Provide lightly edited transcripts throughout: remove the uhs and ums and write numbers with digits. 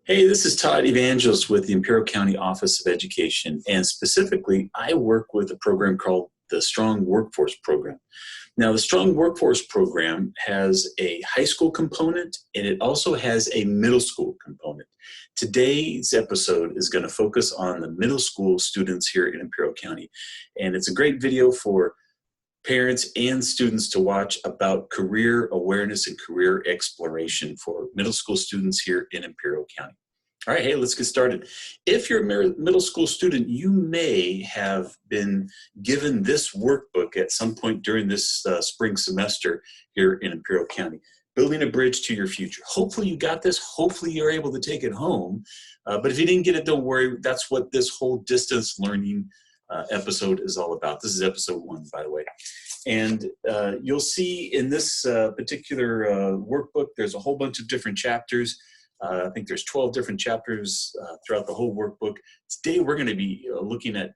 Hey, this is Todd Evangelist with the Imperial County Office of Education, and specifically, I work with a program called the Strong Workforce Program. Now, the Strong Workforce Program has a high school component, and it also has a middle school component. Today's episode is going to focus on the middle school students here in Imperial County, and it's a great video for parents and students to watch about career awareness and career exploration for middle school students here in Imperial County. All right, hey, let's get started. If you're a middle school student, you may have been given this workbook at some point during this spring semester here in Imperial County, Building a Bridge to Your Future. Hopefully you got this. Hopefully you're able to take it home. But if you didn't get it, don't worry. That's what this whole distance learning episode is all about. This is episode 1, by the way. And you'll see in this particular workbook, there's a whole bunch of different chapters. I think there's 12 different chapters throughout the whole workbook. Today, we're going to be looking at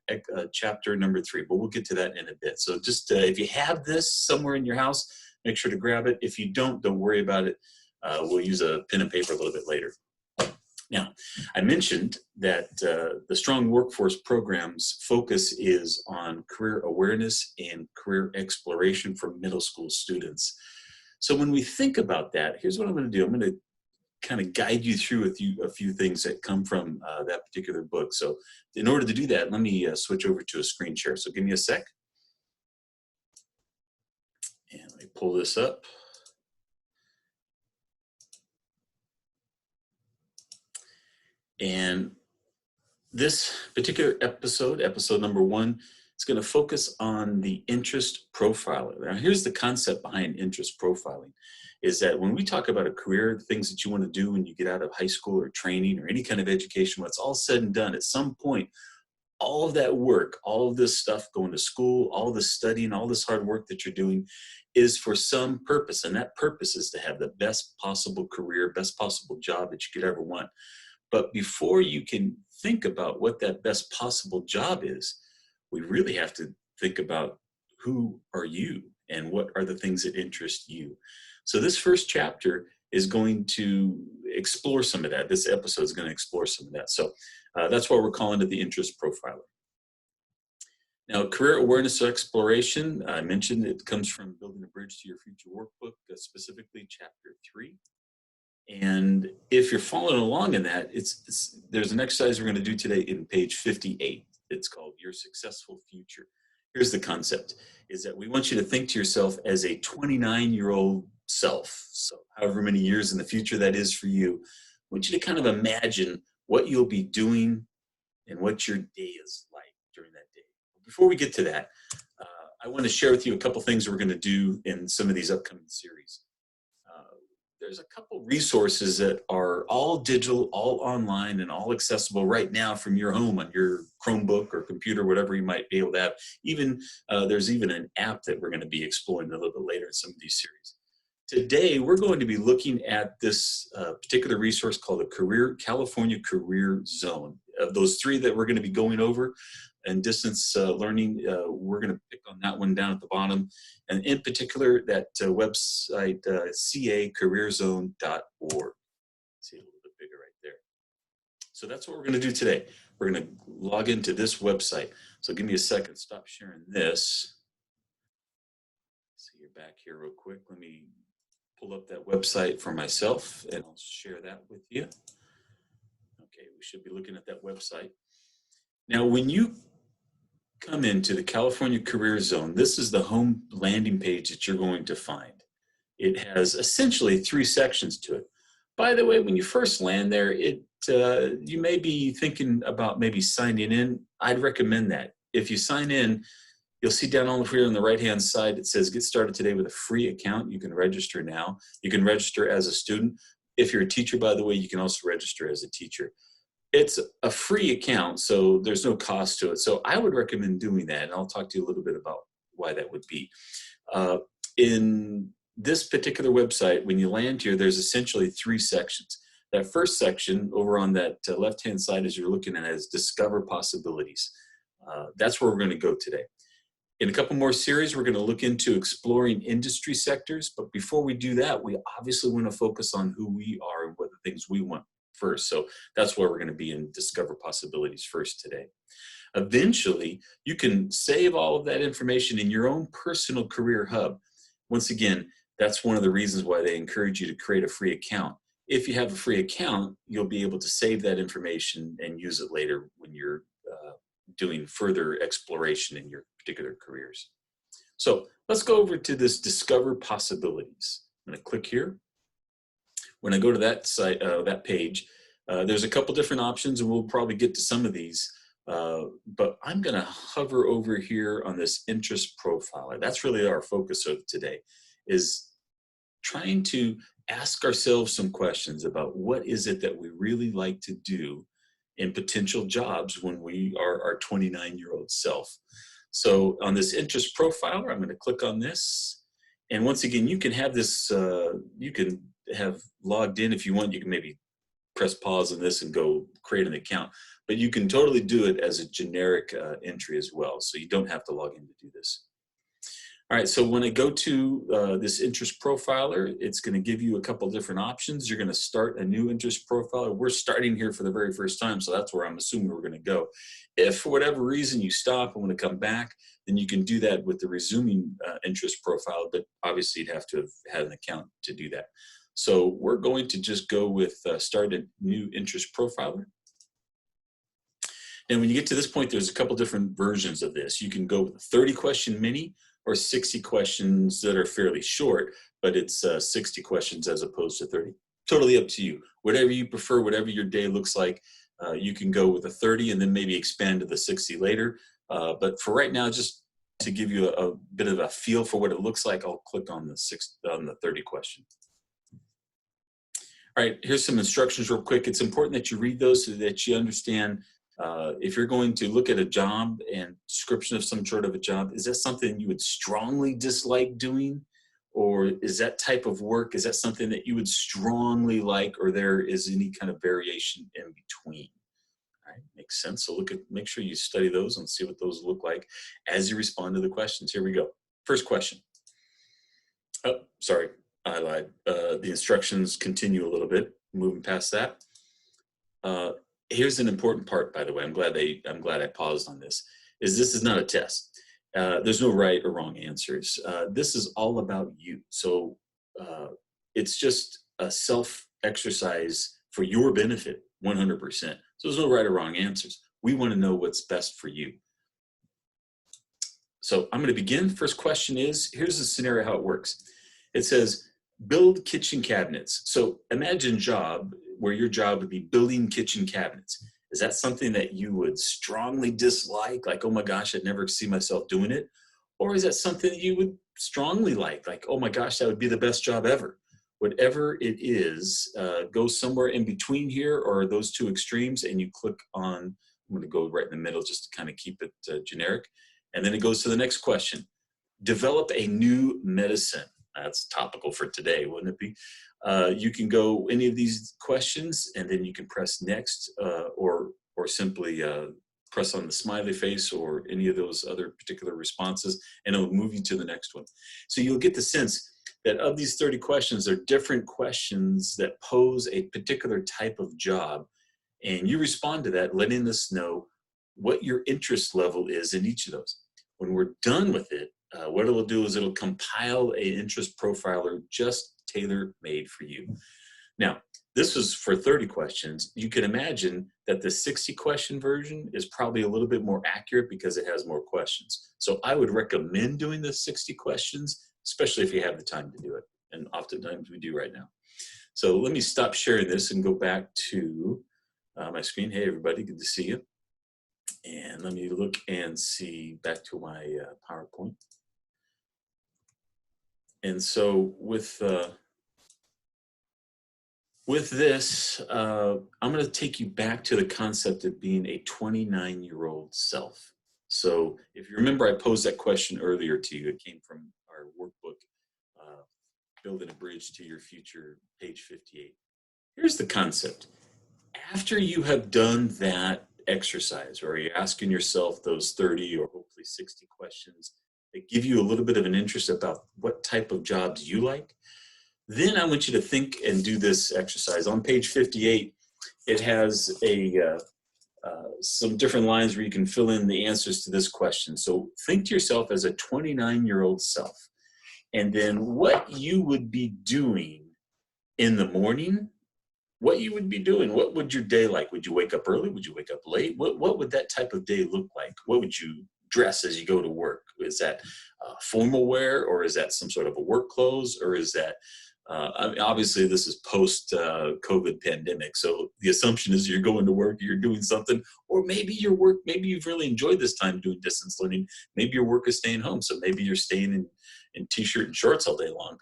chapter number 3, but we'll get to that in a bit. So just if you have this somewhere in your house, make sure to grab it. If you don't worry about it. We'll use a pen and paper a little bit later. Now, I mentioned that the Strong Workforce Program's focus is on career awareness and career exploration for middle school students. So when we think about that, here's what I'm going to do. I'm going to kind of guide you through a few things that come from that particular book. So in order to do that, let me switch over to a screen share. So give me a sec. And let me pull this up. And this particular episode, episode number 1, is going to focus on the interest profiler. Now, here's the concept behind interest profiling, is that when we talk about a career, things that you want to do when you get out of high school or training or any kind of education, when it's all said and done, at some point, all of that work, all of this stuff, going to school, all this studying, all this hard work that you're doing is for some purpose. And that purpose is to have the best possible career, best possible job that you could ever want. But before you can think about what that best possible job is, we really have to think about who are you and what are the things that interest you. So this first chapter is going to explore some of that. This episode is going to explore some of that. So that's why we're calling it the interest profiler. Now, career awareness exploration, I mentioned it comes from Building a Bridge to Your Future workbook, specifically chapter 3. And if you're following along in that, there's an exercise we're going to do today in page 58. It's called Your Successful Future. Here's the concept, is that we want you to think to yourself as a 29-year-old self. So however many years in the future that is for you, I want you to kind of imagine what you'll be doing and what your day is like during that day. Before we get to that, I want to share with you a couple things we're going to do in some of these upcoming series. There's a couple resources that are all digital, all online, and all accessible right now from your home on your Chromebook or computer, whatever you might be able to have. There's even an app that we're going to be exploring a little bit later in some of these series. Today, we're going to be looking at this particular resource called the California Career Zone. Of those 3 that we're going to be going over and distance learning, we're going to pick on that one down at the bottom. And in particular, that website, cacareerzone.org. See it a little bit bigger right there. So that's what we're going to do today. We're going to log into this website. So give me a second, stop sharing this. See, you're back here real quick. Let me pull up that website for myself and I'll share that with you. Okay, we should be looking at that website. Now, when you come into the California Career Zone, this is the home landing page that you're going to find. It has essentially 3 sections to it. By the way, when you first land there, you may be thinking about maybe signing in. I'd recommend that. If you sign in, you'll see down over here on the right-hand side, it says, get started today with a free account. You can register now. You can register as a student. If you're a teacher, by the way, you can also register as a teacher. It's a free account, so there's no cost to it. So I would recommend doing that, and I'll talk to you a little bit about why that would be. In this particular website, when you land here, there's essentially 3 sections. That first section over on that left-hand side, as you're looking at it, is Discover Possibilities. That's where we're going to go today. In a couple more series, we're going to look into exploring industry sectors. But before we do that, we obviously want to focus on who we are and what the things we want first. So that's where we're going to be in Discover Possibilities first today. Eventually, you can save all of that information in your own personal career hub. Once again, that's one of the reasons why they encourage you to create a free account. If you have a free account, you'll be able to save that information and use it later when you're doing further exploration in your particular careers. So let's go over to this Discover Possibilities. I'm going to click here. When I go to that site, that page, there's a couple different options, and we'll probably get to some of these. But I'm going to hover over here on this interest profiler. That's really our focus of today, is trying to ask ourselves some questions about what is it that we really like to do in potential jobs when we are our 29-year-old self. So on this interest profiler, I'm going to click on this. And once again, you can have this, you can have logged in if you want. You can maybe press pause on this and go create an account. But you can totally do it as a generic entry as well. So you don't have to log in to do this. All right, so when I go to this interest profiler, it's going to give you a couple different options. You're going to start a new interest profiler. We're starting here for the very first time, so that's where I'm assuming we're going to go. If for whatever reason you stop and want to come back, then you can do that with the resuming interest profile, but obviously you'd have to have had an account to do that. So we're going to just go with start a new interest profiler. And when you get to this point, there's a couple different versions of this. You can go with a 30-question mini or 60 questions that are fairly short, but it's 60 questions as opposed to 30. Totally up to you. Whatever you prefer, whatever your day looks like, you can go with a 30 and then maybe expand to the 60 later. But for right now, just to give you a bit of a feel for what it looks like, I'll click on the 30 question. All right, here's some instructions real quick. It's important that you read those so that you understand if you're going to look at a job and description of some sort of a job, is that something you would strongly dislike doing? Or is that type of work, is that something that you would strongly like, or there is any kind of variation in between? All right, makes sense. So make sure you study those and see what those look like as you respond to the questions. Here we go. First question. Oh, sorry, I lied. The instructions continue a little bit, moving past that. Here's an important part, by the way. I'm glad I paused on this. This is not a test. There's no right or wrong answers. This is all about you. So it's just a self-exercise for your benefit, 100%. So there's no right or wrong answers. We want to know what's best for you. So I'm going to begin. First question is, here's the scenario how it works. It says, build kitchen cabinets. So imagine job where your job would be building kitchen cabinets. Is that something that you would strongly dislike? Like, oh my gosh, I'd never see myself doing it. Or is that something that you would strongly like, oh my gosh, that would be the best job ever? Whatever it is, go somewhere in between here or those two extremes, and you click on, I'm going to go right in the middle just to kind of keep it generic. And then it goes to the next question. Develop a new medicine. That's topical for today, wouldn't it be? You can go any of these questions, and then you can press next, or simply press on the smiley face or any of those other particular responses, and it'll move you to the next one. So you'll get the sense that of these 30 questions, there are different questions that pose a particular type of job, and you respond to that, letting us know what your interest level is in each of those. When we're done with it, what it'll do is it'll compile an interest profiler just tailor-made for you. Now, this was for 30 questions. You can imagine that the 60-question version is probably a little bit more accurate because it has more questions. So I would recommend doing the 60 questions, especially if you have the time to do it. And oftentimes we do right now. So let me stop sharing this and go back to my screen. Hey, everybody, good to see you. And let me look and see back to my PowerPoint. And so with this, I'm going to take you back to the concept of being a 29-year-old self. So if you remember, I posed that question earlier to you. It came from our workbook, Building a Bridge to Your Future, page 58. Here's the concept. After you have done that exercise, or you're asking yourself those 30 or hopefully 60 questions that give you a little bit of an interest about what type of jobs you like, then I want you to think and do this exercise. On page 58, it has some different lines where you can fill in the answers to this question. So think to yourself as a 29-year-old self, and then what you would be doing in the morning, what you would be doing. What would your day like? Would you wake up early? Would you wake up late? What would that type of day look like? What would you dress as you go to work? Is that formal wear, or is that some sort of a work clothes, or is that I mean, obviously this is post COVID pandemic, so the assumption is you're going to work, you're doing something, or maybe your work, maybe you've really enjoyed this time doing distance learning. Maybe your work is staying home, so maybe you're staying in t-shirt and shorts all day long.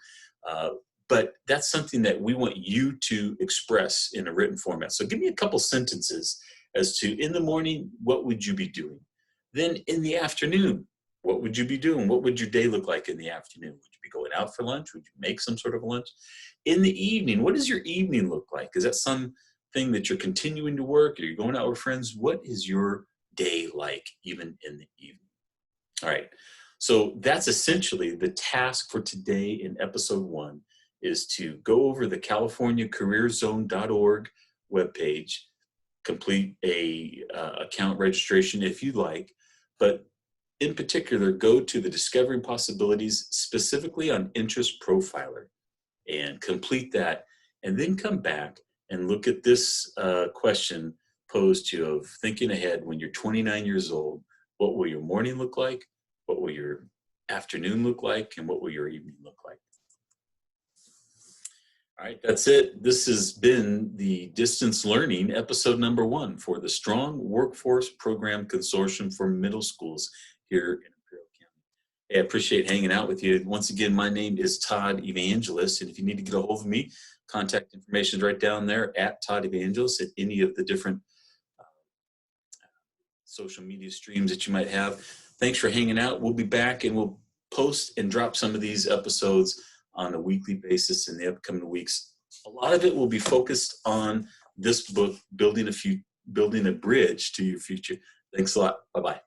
But that's something that we want you to express in a written format. So give me a couple sentences as to, in the morning, what would you be doing? Then in the afternoon, what would you be doing? What would your day look like in the afternoon? Would you be going out for lunch? Would you make some sort of lunch? In the evening, what does your evening look like? Is that something that you're continuing to work? Are you going out with friends? What is your day like, even in the evening? All right, so that's essentially the task for today in episode 1, is to go over the californiacareerzone.org webpage, complete a account registration if you'd like, but in particular, go to the Discovering Possibilities specifically on Interest Profiler and complete that, and then come back and look at this question posed to you of thinking ahead when you're 29 years old. What will your morning look like? What will your afternoon look like? And what will your evening look like? All right, that's it. This has been the Distance Learning episode number 1 for the Strong Workforce Program Consortium for Middle Schools here in Imperial County. I appreciate hanging out with you. Once again, my name is Todd Evangelist, and if you need to get a hold of me, contact information is right down there at Todd Evangelist at any of the different social media streams that you might have. Thanks for hanging out. We'll be back, and we'll post and drop some of these episodes on a weekly basis in the upcoming weeks. A lot of it will be focused on this book, Building a Bridge to Your Future. Thanks a lot. Bye-bye.